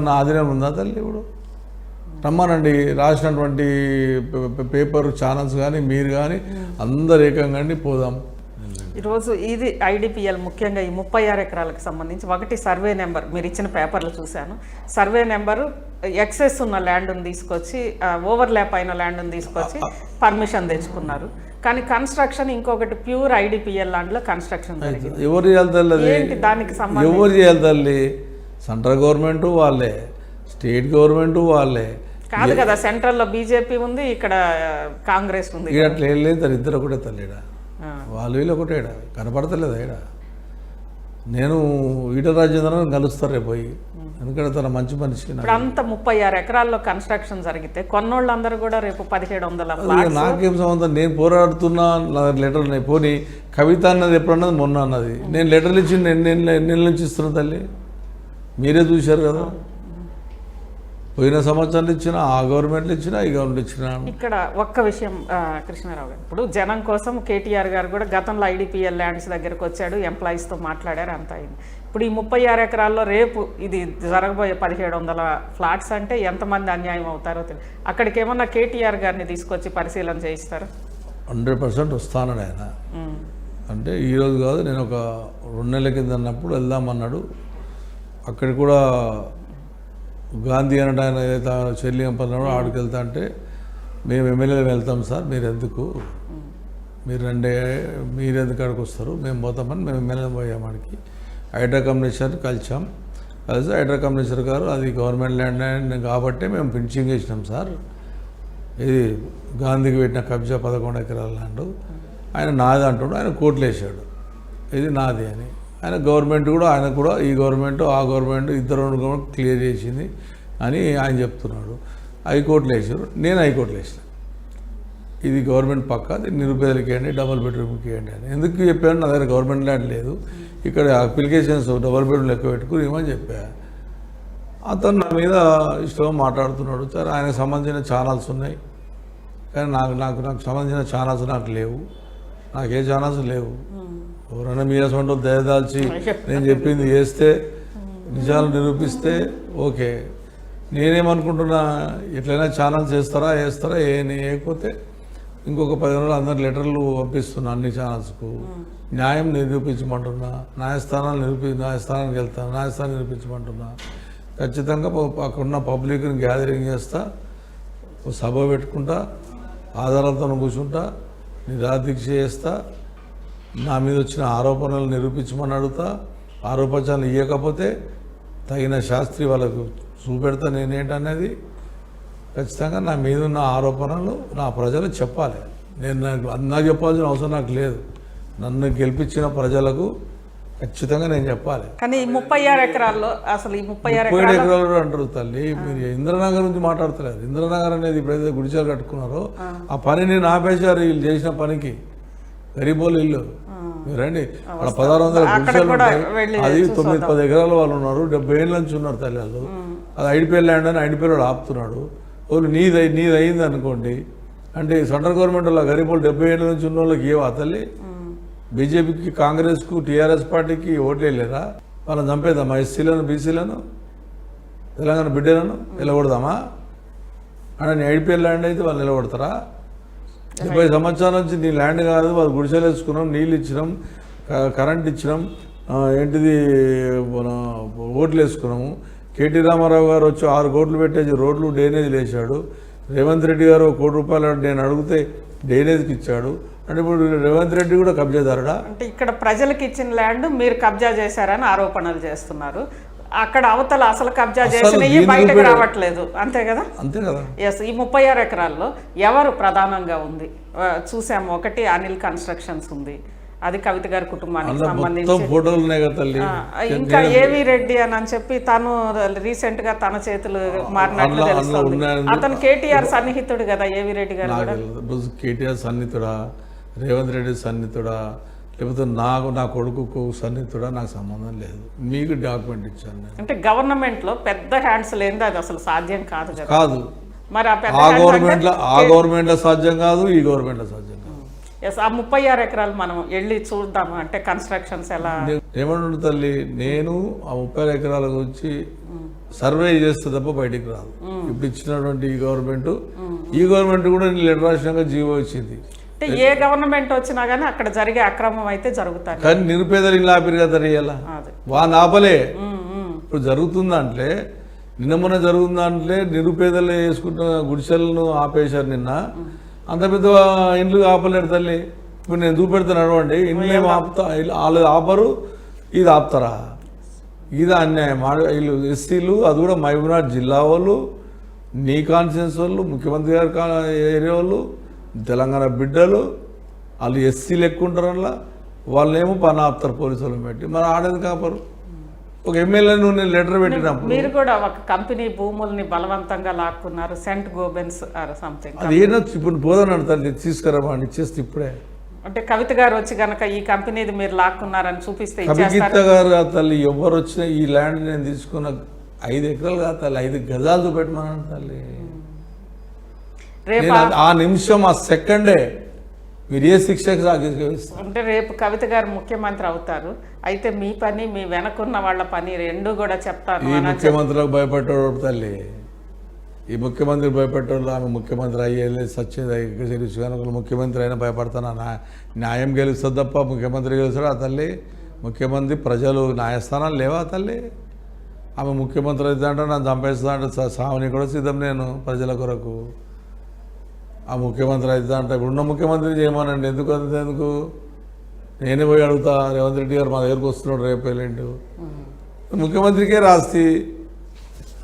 నా ఆధీనం ఉందా తల్లి? ఇప్పుడు రమ్మనండి, రాసినటువంటి పేపర్ ఛానల్స్ కానీ మీరు కానీ అందరు ఏకంగా పోదాం. ఈరోజు ఇది ఐడిపిఎల్ ముఖ్యంగా ఈ 36 ఎకరాలకు సంబంధించి ఒకటి సర్వే నెంబర్, మీరు ఇచ్చిన పేపర్లు చూశాను, సర్వే నెంబరు ఎక్సెస్ ఉన్న ల్యాండ్ని తీసుకొచ్చి ఓవర్లాప్ అయిన ల్యాండ్ని తీసుకొచ్చి పర్మిషన్ తెచ్చుకున్నారు. కానీ కన్స్ట్రక్షన్ ఇంకొకటి ప్యూర్ ఐడిపిఎల్ ల్యాండ్లో కన్స్ట్రక్షన్ జరిగింది. ఎవరు చేయాలి తల్లి? ఏంటి దానికి సంబంధం? ఎవరు చేయాలి తల్లి? సెంట్రల్ గవర్నమెంట్ వాళ్ళే, స్టేట్ గవర్నమెంట్ వాళ్ళే. కాదు కదా, సెంట్రల్లో బీజేపీ ఉంది, ఇక్కడ కాంగ్రెస్ ఉంది. ఇక్కడ అట్లా ఏం లేదు, ఇద్దరు ఒకటే తల్లిడ, వాళ్ళు వీళ్ళు ఒకటేడ, కనపడతలేదు ఈడ. నేను ఈటల రాజేంద్రని కలుస్తారు రేపు పోయి, ఎందుకంటే తన మంచి మనిషి. ఇప్పుడు అంత 36 ఎకరాల్లో కన్స్ట్రక్షన్ జరిగితే కొన్నోళ్ళందరూ కూడా రేపు 1700. నాకేం సంబంధం? నేను పోరాడుతున్నా, నా లెటర్ ఉన్నాయి. పోనీ కవిత అన్నది ఎప్పుడన్నది మొన్న అన్నది, నేను లెటర్లు ఇచ్చి నెల నుంచి ఇస్తున్నా తల్లి, మీరే చూశారు కదా. పోయిన సంవత్సరాలు ఇచ్చిన, ఆ గవర్నమెంట్లు ఇచ్చిన, ఈ గవర్నమెంట్ ఇచ్చిన. ఇక్కడ ఒక్క విషయం కృష్ణారావు గారు, ఇప్పుడు జనం కోసం కేటీఆర్ గారు కూడా గతంలో ఐడిపిఎల్ ల్యాండ్స్ దగ్గరకు వచ్చాడు, ఎంప్లాయీస్తో మాట్లాడారు, అంత అయింది. ఇప్పుడు ఈ 36 ఎకరాల్లో రేపు ఇది జరగబోయే 1700 ఫ్లాట్స్ అంటే ఎంతమంది అన్యాయం అవుతారో తెలియదు. అక్కడికి ఏమన్నా కేటీఆర్ గారిని తీసుకొచ్చి పరిశీలన చేయిస్తారు? 100% వస్తానని ఆయన. అంటే ఈరోజు కాదు, నేను ఒక 2 నెలల కింద అన్నప్పుడు వెళ్దామన్నాడు. అక్కడ కూడా గాంధీ అనడం ఆయన ఏదైతే చెల్లింపన్నాడో ఆడికి వెళ్తా అంటే, మేము ఎమ్మెల్యేలు వెళ్తాం సార్, మీరు ఎందుకు, మీరు ఎందుకు అక్కడికి వస్తారు, మేము పోతామని మేము ఎమ్మెల్యేలు పోయామానికి. హైడ్రా కమిషనర్ కలిసి హైడ్రా కమిషనర్ గారు అది గవర్నమెంట్ ల్యాండ్ కాబట్టి మేము ఫినిషింగ్ చేసినాం సార్, ఇది గాంధీకి పెట్టిన కబ్జా 11 ఎకరాల ల్యాండ్, ఆయన నాది అంటాడు. ఆయన కోర్టులు వేసాడు ఇది నాది అని. ఆయన గవర్నమెంట్ కూడా, ఆయన కూడా ఈ గవర్నమెంట్ ఆ గవర్నమెంట్ ఇద్దరు గవర్నమెంట్ క్లియర్ చేసింది అని ఆయన చెప్తున్నాడు. హైకోర్టులు వేసారు, నేను హైకోర్టులు వేసాను, ఇది గవర్నమెంట్ పక్క, ఇది నిరుపేదలకి ఇవ్వండి, డబుల్ బెడ్రూమ్కి ఇవ్వండి అని. ఎందుకు చెప్పాను? నా దగ్గర గవర్నమెంట్ ల్యాండ్ లేదు, ఇక్కడ అప్లికేషన్స్ డబుల్ బెడ్రూమ్ లెక్క పెట్టుకుని ఏమని చెప్పా. అతను నా మీద ఇష్టంగా మాట్లాడుతున్నాడు. సరే, ఆయనకు సంబంధించిన ఛానల్స్ ఉన్నాయి, కానీ నాకు సంబంధించిన ఛానల్స్ నాకు లేవు, నాకు ఏ ఛానల్స్ లేవు. ఎవరైనా మీ అసలు దయదాల్చి నేను చెప్పింది చేస్తే, నిజాలు నిరూపిస్తే ఓకే. నేనేమనుకుంటున్నా, ఎట్లయినా ఛానల్స్ వేస్తారా వేయకపోతే ఇంకొక 10 రోజులు అందరు లెటర్లు పంపిస్తున్నా అన్ని ఛానల్స్కు, న్యాయం నిరూపించమంటున్నా, న్యాయస్థానానికి వెళ్తాను, న్యాయస్థానం నిరూపించమంటున్నా. ఖచ్చితంగా అక్కడున్న పబ్లిక్ని గ్యాదరింగ్ చేస్తా, సభ పెట్టుకుంటా, ఆధారాలతో కూర్చుంటా, నిరాదీక్ష చేస్తా, నా మీద వచ్చిన ఆరోపణలు నిరూపించమని అడుగుతా. ఆరోపణలు ఇవ్వకపోతే తగిన శాస్త్రి వాళ్ళకు చూపెడతా నేనేంటనేది. ఖచ్చితంగా నా మీద ఉన్న ఆరోపణలు నా ప్రజలు చెప్పాలి. నేను నాకు చెప్పాల్సిన అవసరం నాకు లేదు. నన్ను గెలిపించిన ప్రజలకు ఖచ్చితంగా నేను చెప్పాలి. కానీ ఈ 36 ఎకరాల్లో అసలు ఈ 36 ఎకరాలు అంటారు తల్లి, మీరు ఇంద్రనగర్ నుంచి మాట్లాడతలేదు. ఇంద్రనగర్ అనేది ఇప్పుడైతే గుడిచారు కట్టుకున్నారో ఆ పనిని ఆపేశారు. వీళ్ళు చేసిన పనికి గరీబోళ్ళు ఇల్లు రండి, అక్కడ 1600 గుడిసెలు ఉంటాయి. అది 9-10 ఎకరాలు వాళ్ళు ఉన్నారు, 70 ఏళ్ళ నుంచి ఉన్నారు తల్లి వాళ్ళు. అది ఐడిపిఎల్ ల్యాండ్ అని ఐడిపిఎల్ ఆపుతున్నాడు. వాళ్ళు నీది అయింది అనుకోండి అంటే సెంట్రల్ గవర్నమెంట్ వాళ్ళ గరీబోళ్ళు 70 ఏళ్ళ నుంచి ఉన్న వాళ్ళకి ఏవా తల్లి? బీజేపీకి, కాంగ్రెస్కు, టీఆర్ఎస్ పార్టీకి ఓట్లు వేయలేదా? వాళ్ళని చంపేద్దామా? ఎస్సీలను, బీసీలను, తెలంగాణ బిడ్డలను నిలబడదామా? అంటే ఐడిపిఎల్ ల్యాండ్ అయితే వాళ్ళు నిలబడతారా? 70 సంవత్సరాల నుంచి నీ ల్యాండ్ కాదు, వాళ్ళు గుడిసెలు వేసుకున్నాం, నీళ్ళు ఇచ్చినాం, కరెంట్ ఇచ్చినాం, ఏంటిది మన ఓట్లు వేసుకున్నాము. కేటీ రామారావు గారు వచ్చి 6 కోట్లు పెట్టేసి రోడ్లు డ్రైనేజీలు వేసాడు. రేవంత్ రెడ్డి గారు 1 కోటి రూపాయలు నేను అడిగితే డ్రైనేజ్కి ఇచ్చాడు. అంటే ఇప్పుడు రేవంత్ రెడ్డి కూడా కబ్జాదారుడా? అంటే ఇక్కడ ప్రజలకు ఇచ్చిన ల్యాండ్ మీరు కబ్జా చేశారని ఆరోపణలు చేస్తున్నారు. అక్కడ అవతల అసలు కబ్జా చేసినవి బయటకు రావట్లేదు, అంతే కదా? అంతే కదా. ఎస్, ఈ 36 ఎకరాల్లో ఎవరు ప్రధానంగా ఉంది చూసాము. ఒకటి అనిల్ కన్స్ట్రక్షన్స్ ఉంది, అది కవిత గారి కుటుంబానికి సంబంధించి ఫోటోలు ఉన్నాయి కదా తల్లి. ఇంకా ఏవి రెడ్డి అని చెప్పి తను రీసెంట్ గా తన చేతులు మారినట్లు తెలుస్తుంది. అతను కేటీఆర్ సన్నిహితుడు కదా ఏవి రెడ్డి గారు కూడా. కేటీఆర్ సన్నిహితుడా, రేవంత్ రెడ్డి సన్నిహితుడా, లేకపోతే నా కొడుకు సన్నిహితుడా, నాకు సంబంధం లేదు. మీకు డాక్యుమెంట్ ఇచ్చాను నేను. అంటే గవర్నమెంట్ లో పెద్ద హ్యాండ్స్ లేనిది అది అసలు సాధ్యం కాదు కదా. కాదు, మరి ఆ గవర్నమెంట్ లో సాధ్యం కాదు, ఈ గవర్నమెంట్ లో సాధ్యం కాదు. ఎస్, ఆ 36 ఎకరాలు మనం వెళ్ళి చూద్దాము, అంటే కన్స్ట్రక్షన్స్ ఎలా. ఏమంటుండు తల్లి, నేను ఆ 30 ఎకరాల గురించి సర్వే చేస్తే తప్ప బయటికి రాదు. ఇప్పుడు ఇచ్చినటువంటి ఈ గవర్నమెంట్ కూడా నేను లెటర్ రాసినాక జీవో ఇచ్చింది. అంటే ఏ గవర్నమెంట్ వచ్చినా కానీ అక్కడ జరిగే అక్రమం అయితే జరుగుతాయి. కానీ నిరుపేదలు ఇలా ఆపిరు కదా తెలియాల, వాళ్ళని ఆపలే. ఇప్పుడు జరుగుతుందంటే నిన్న మొన్న జరుగుతుందంటే నిరుపేదలు వేసుకుంటున్న గుడిసెలను ఆపేశారు నిన్న. అంత పెద్ద ఇండ్లు ఆపలేరు తల్లి. ఇప్పుడు నేను చూపెడతాను అడవండి, ఇండ్లు ఏమి ఆపుతా, వాళ్ళు ఆపరు, ఇది ఆపుతారా? ఇది అన్యాయం. వీళ్ళు ఎస్సీలు, అది కూడా మహబూబ్నగర్ జిల్లా వాళ్ళు, నీ కాన్స్టిట్యూన్స్ వాళ్ళు, ముఖ్యమంత్రి గారి ఏరియా వాళ్ళు, తెలంగాణ బిడ్డలు, వాళ్ళు ఎస్సీలు ఎక్కువ ఉంటారు. అలా వాళ్ళేమో పని ఆపుతారు పోలీసు వాళ్ళని పెట్టి. మరి ఆడేది కాపరు. ఒక ఎమ్మెల్యే నేను లెటర్ పెట్టినప్పుడు మీరు కూడా ఒక కంపెనీ భూముల్ని బలవంతంగా లాక్కున్నారు, సెంట్ గోబెన్స్ ఆర్ సంథింగ్. అది ఏదో ఇప్పుడు పోదాను తల్లి, తీసుకురామని ఇచ్చేస్తే ఇప్పుడే. అంటే కవిత గారు వచ్చి గనక ఈ కంపెనీది మీరు లాక్కున్నారని చూపిస్తే కవిత గారు తల్లి ఎవరు వచ్చినా ఈ ల్యాండ్ నేను తీసుకున్న 5 ఎకరాలు కాదు తల్లి, 5 గజాలు చూపెట్టమన్నాను తల్లి. రేపు ఆ నిమిషం, ఆ సెకండే మీరు ఏ శిక్షకు సాగిస్తారు. అంటే రేపు కవిత గారు ముఖ్యమంత్రి అవుతారు, అయితే మీ పని, మీ వెనకున్న వాళ్ళ పని రెండు కూడా చెప్తాను. ఈ ముఖ్యమంత్రులకు భయపెట్టాడు తల్లి, ఈ ముఖ్యమంత్రి భయపెట్టాడు. ఆమె ముఖ్యమంత్రి అయ్యేది సచ్చేది కానీ ముఖ్యమంత్రి అయినా భయపడతాను. న్యాయం గెలుస్తుంది తప్ప ముఖ్యమంత్రి గెలుస్తాడు ఆ తల్లి. ముఖ్యమంత్రి ప్రజలు న్యాయస్థానాలు లేవా తల్లి? ఆమె ముఖ్యమంత్రి అయితే అంటే నన్ను చంపేస్తా అంటే సావని కూడా సిద్ధం నేను ప్రజల కొరకు. ఆ ముఖ్యమంత్రి అయితే అంటే ఇప్పుడున్న ముఖ్యమంత్రి చేయమనండి, ఎందుకు నేనే పోయి అడుగుతా. రేవంత్ రెడ్డి గారు మా దగ్గరకు వస్తున్నాడు రేపు ఎల్లుండి, ముఖ్యమంత్రికే రాస్తి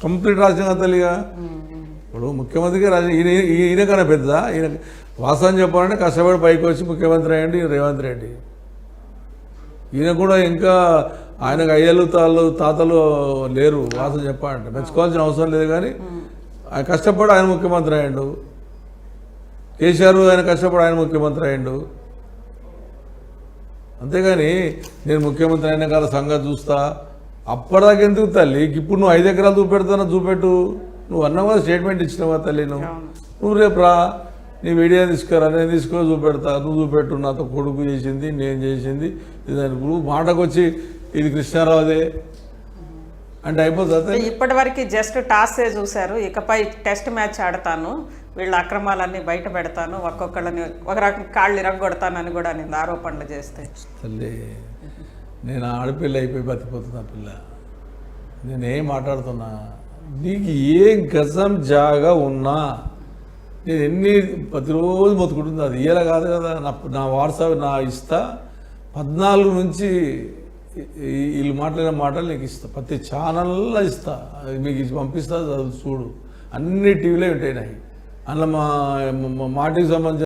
కంప్లీట్ రాసిన తల్లిగా. ఇప్పుడు ముఖ్యమంత్రికి రాసి ఈయన కన్నా పెద్ద, ఈయన వాస్తవం చెప్పాలంటే కష్టపడి పైకి వచ్చి ముఖ్యమంత్రి అయ్యండి రేవంత్ రెడ్డి. ఈయన కూడా ఇంకా ఆయనకు అయ్యలు తాతలు లేరు. వాస్తవం చెప్పాలంటే మెచ్చుకోవాల్సిన అవసరం లేదు, కానీ ఆయన కష్టపడి ఆయన ముఖ్యమంత్రి అయ్యాడు. కేసీఆర్ ఆయన కష్టపడి ఆయన ముఖ్యమంత్రి అయ్యాడు. అంతేగాని నేను ముఖ్యమంత్రి అయిన కాదు సంగతి చూస్తా అప్పటిదాకా ఎందుకు తల్లి? ఇప్పుడు నువ్వు 5 ఎకరాలు చూపెట్టు. నువ్వు అన్నావు కదా, స్టేట్మెంట్ ఇచ్చినావా తల్లి? నువ్వు రేపు రా, నీ వీడియో తీసుకురా, నేను తీసుకొని చూపెడతా. నువ్వు చూపెట్టు, నాతో కొడుకు చేసింది, నేను చేసింది. ఇది ఇప్పుడు మాటకు వచ్చి ఇది కృష్ణారావుదే అంటే అయిపోతుంది. ఇప్పటి వరకు జస్ట్ టాసే చూశారు, ఇకపై టెస్ట్ మ్యాచ్ ఆడతాను, వీళ్ళ అక్రమాలన్నీ బయట పెడతాను, ఒక్కొక్కళ్ళని ఒక రకం కాళ్ళు ఇరగొడతానని కూడా నేను ఆరోపణలు చేస్తే. తల్లి నేను ఆడపిల్ల అయిపోయి బతికిపోతున్నా పిల్ల. నేనేం మాట్లాడుతున్నా? నీకు ఏ గజం జాగా ఉన్నా నేను ఎన్ని ప్రతిరోజు మొత్తుకుంటుంది, అది ఇయ్యాల కాదు కదా. నా వాట్సాప్ నా ఇస్తా 14 నుంచి వీళ్ళు మాట్లాడిన మాటలు నీకు ఇస్తా, ప్రతి ఛానల్లో ఇస్తా, మీకు పంపిస్తా, చూడు. అన్ని టీవీలో ఉంటాయి నాయి. అందులో మా మాటికి సంబంధించిన